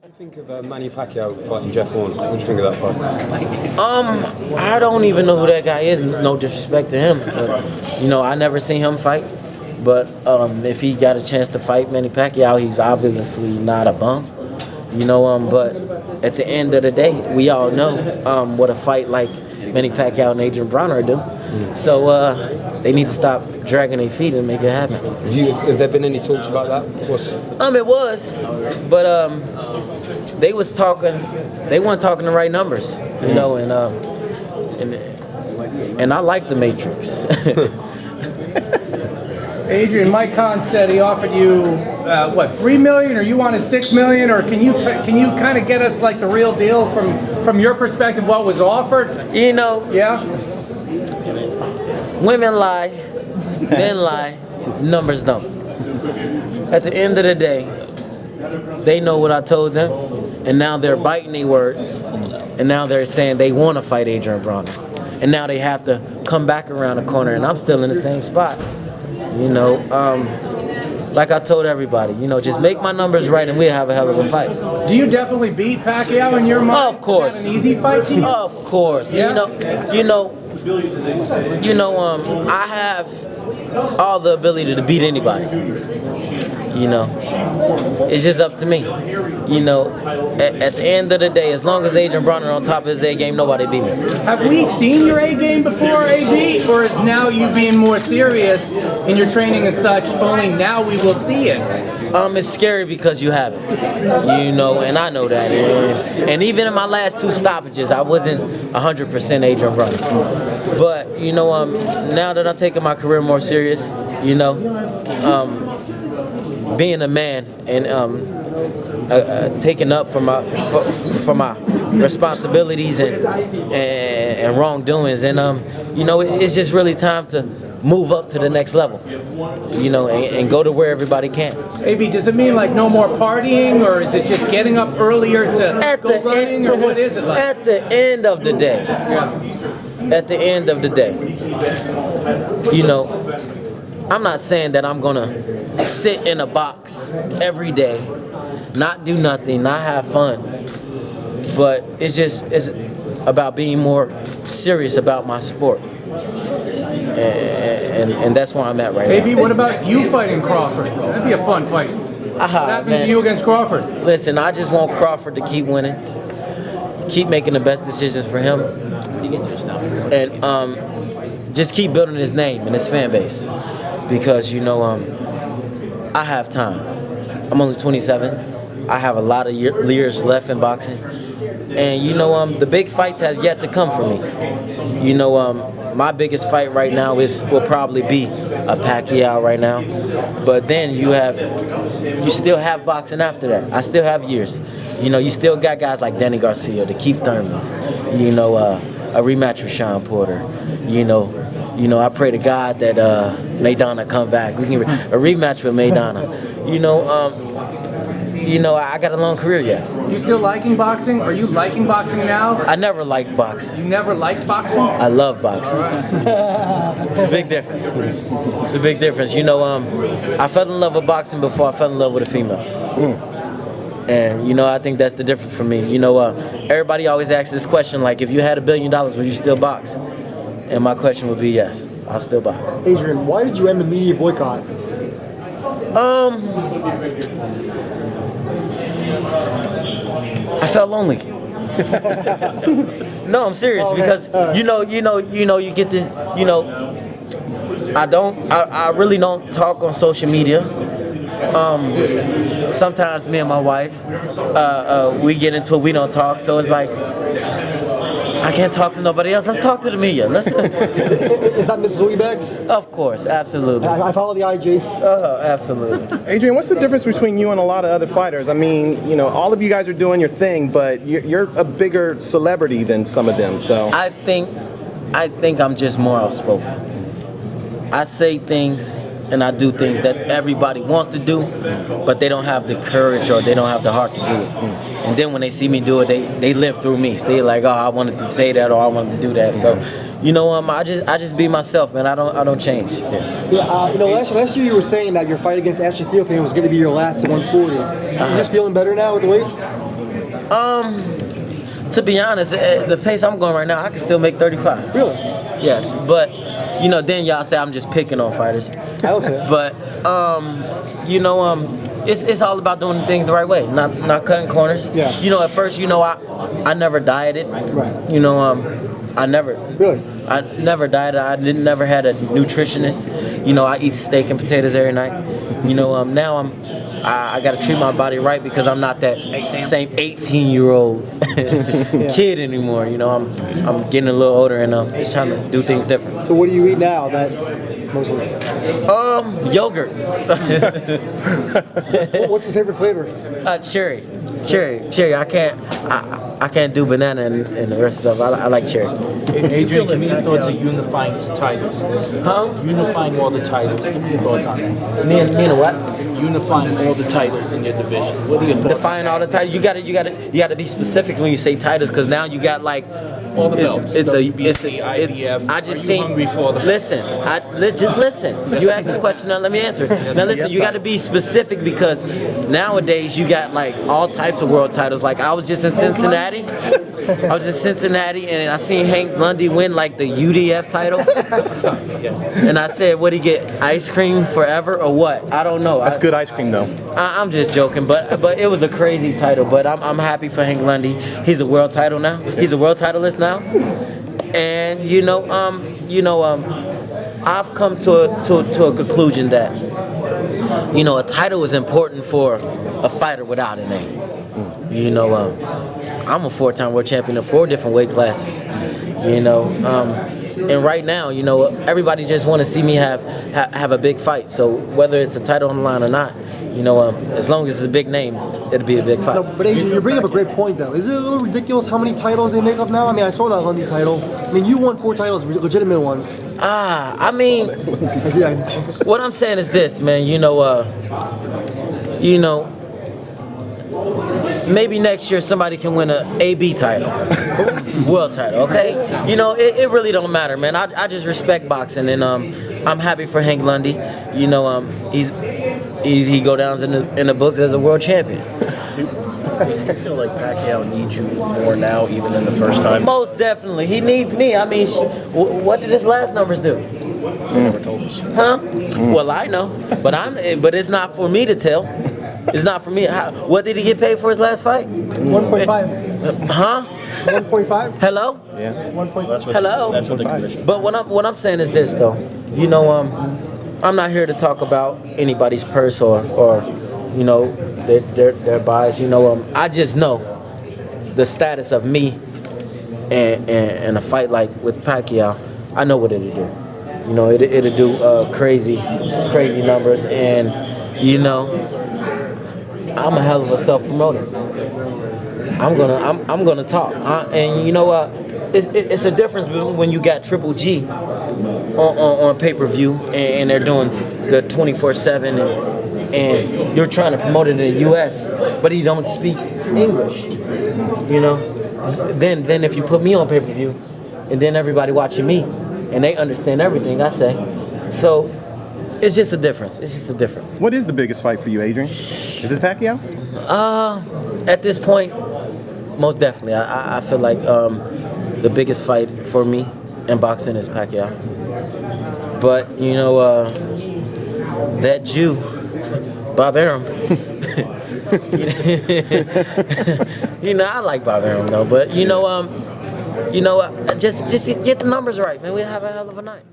What do you think of Manny Pacquiao fighting Jeff Horn? What do you think of that fight? I don't even know who that guy is. No disrespect to him, but I never seen him fight. But if he got a chance to fight Manny Pacquiao, he's obviously not a bum. But at the end of the day, we all know what a fight like Manny Pacquiao and Adrien Broner do. So they need to stop dragging their feet and make it happen. Have there been any talks about that? It was, but they was talking. They weren't talking the right numbers, and I like the Matrix. Adrien, Mike Khan said he offered you $3 million, or you wanted $6 million, or can you kind of get us like the real deal from your perspective? What was offered? Yeah. Women lie, men lie, numbers don't. At the end of the day, they know what I told them, and now they're biting their words, and now they're saying they want to fight Adrien Broner, and now they have to come back around the corner, and I'm still in the same spot. Like I told everybody, just make my numbers right, and we'll have a hell of a fight. Do you definitely beat Pacquiao in your mind? Of course. Is that an easy fight to you? Of course. Yeah. I have all the ability to beat anybody. It's just up to me. At the end of the day, as long as Adrien Broner on top of his A game, nobody beat me. Have we seen your A game before, AB, or is now you being more serious in your training and such? Only now we will see it. It's scary because you haven't, and I know that. And even in my last 2 stoppages, I wasn't 100% Adrien Broner. But now that I'm taking my career more serious, being a man and taking up for my responsibilities and wrongdoings, and it's just really time to move up to the next level, and go to where everybody can. AB, does it mean like no more partying, or is it just getting up earlier to go running, or what is it like? At the end of the day, I'm not saying that I'm gonna sit in a box every day, not do nothing, not have fun, but it's about being more serious about my sport. And that's where I'm at right now. AB, what about you fighting Crawford? That'd be a fun fight. What happened to you against Crawford? Listen, I just want Crawford to keep winning, keep making the best decisions for him, and just keep building his name and his fan base. Because I have time. I'm only 27. I have a lot of years left in boxing, and the big fights have yet to come for me. My biggest fight right now will probably be a Pacquiao right now, but then you still have boxing after that. I still have years. You still got guys like Danny Garcia, the Keith Thurmans, a rematch with Sean Porter. I pray to God that Maidana come back. We can a rematch with Maidana. I got a long career yet. You still liking boxing? Are you liking boxing now? I never liked boxing. You never liked boxing? I love boxing. It's a big difference. It's a big difference. I fell in love with boxing before I fell in love with a female. And I think that's the difference for me. Everybody always asks this question, like, if you had $1 billion, would you still box? And my question would be yes, I'll still box. Adrien, why did you end the media boycott? I felt lonely. No, I'm serious, because you get this, I really don't talk on social media. Sometimes me and my wife, we get into it, we don't talk, so it's like, I can't talk to nobody else. Let's talk to the media. Is that Miss Louis Bags? Of course, absolutely. I follow the IG. Absolutely. Adrien, what's the difference between you and a lot of other fighters? I mean, all of you guys are doing your thing, but you're a bigger celebrity than some of them. So I think I'm just more outspoken. I say things and I do things that everybody wants to do, but they don't have the courage or they don't have the heart to do it. And then when they see me do it, they live through me. So they're like, oh, I wanted to say that, or I wanted to do that. So, I just be myself, man. I don't change. Last year you were saying that your fight against Ashley Theophane was going to be your last at 140. Are you just feeling better now with the weight? To be honest, at the pace I'm going right now, I can still make 35. Really? Yes, but you know, then y'all say I'm just picking on fighters. I don't say that. But you know, it's all about doing things the right way, not cutting corners. Yeah. You know, at first, you know, I never dieted. Right. You know, I never. Really? I never dieted. I never had a nutritionist. You know, I eat steak and potatoes every night. You know, now I got to treat my body right because I'm not that same 18-year-old kid anymore. You know, I'm getting a little older and just trying to do things different. So what do you eat now that mostly? Yogurt. What's the favorite flavor? Cherry. I can't do banana and the rest of stuff. I like cherry. Adrian, give me your thoughts on unifying these titles. Huh? Unifying all the titles. Give me your thoughts on that. Me and what? Unifying all the titles in your division. What are your thoughts? Define all the titles. You gotta be specific when you say titles, because now you got like all the belts. IBF. I just Are you seen. hungry for all the belts? Listen. Just listen. You asked a question. Now let me answer. Now listen. You got to be specific because nowadays you got like all types of world titles. Like I was just in Cincinnati. And I seen Hank Lundy win like the UDF title. Yes. And I said, "What he get? Ice cream forever or what? I don't know." That's good ice cream, though. I'm just joking, but it was a crazy title. But I'm happy for Hank Lundy. He's a world title now. He's a world titleist now. And I've come to a conclusion that a title is important for a fighter without a name. I'm a 4-time world champion in 4 different weight classes. And right now, everybody just want to see me have a big fight. So whether it's a title on the line or not, as long as it's a big name, it'll be a big fight. No, but Adrian, you bring up a great point though. Is it a little ridiculous how many titles they make up now? I mean, I saw that Lundy title. I mean, you won 4 titles, legitimate ones. I mean, Yeah. what I'm saying is this, man. Maybe next year somebody can win a AB title, world title. Okay, it really don't matter, man. I just respect boxing, and I'm happy for Hank Lundy. He go down in the books as a world champion. Do you feel like Pacquiao needs you more now, even than the first time? Most definitely, he needs me. I mean, what did his last numbers do? Never told us. Huh? Well, I know, but it's not for me to tell. It's not for me. What did he get paid for his last fight? 1.5. Huh? 1.5. Hello? Yeah. 1.5. Hello? That's what the commission. But what I'm saying is this though. I'm not here to talk about anybody's purse or their bias. I just know the status of me and a fight like with Pacquiao. I know what it'll do. It'll do crazy numbers, and I'm a hell of a self-promoter. I'm gonna talk, and you know what? It's a difference when you got Triple G on pay-per-view and they're doing the 24/7 and you're trying to promote it in the U.S. but he don't speak English. Then if you put me on pay-per-view and then everybody watching me and they understand everything I say, so it's just a difference. What is the biggest fight for you, Adrian? Is it Pacquiao? At this point, most definitely. I feel like the biggest fight for me in boxing is Pacquiao. But that Jew, Bob Arum. I like Bob Arum though. But just get the numbers right, man. We'll have a hell of a night.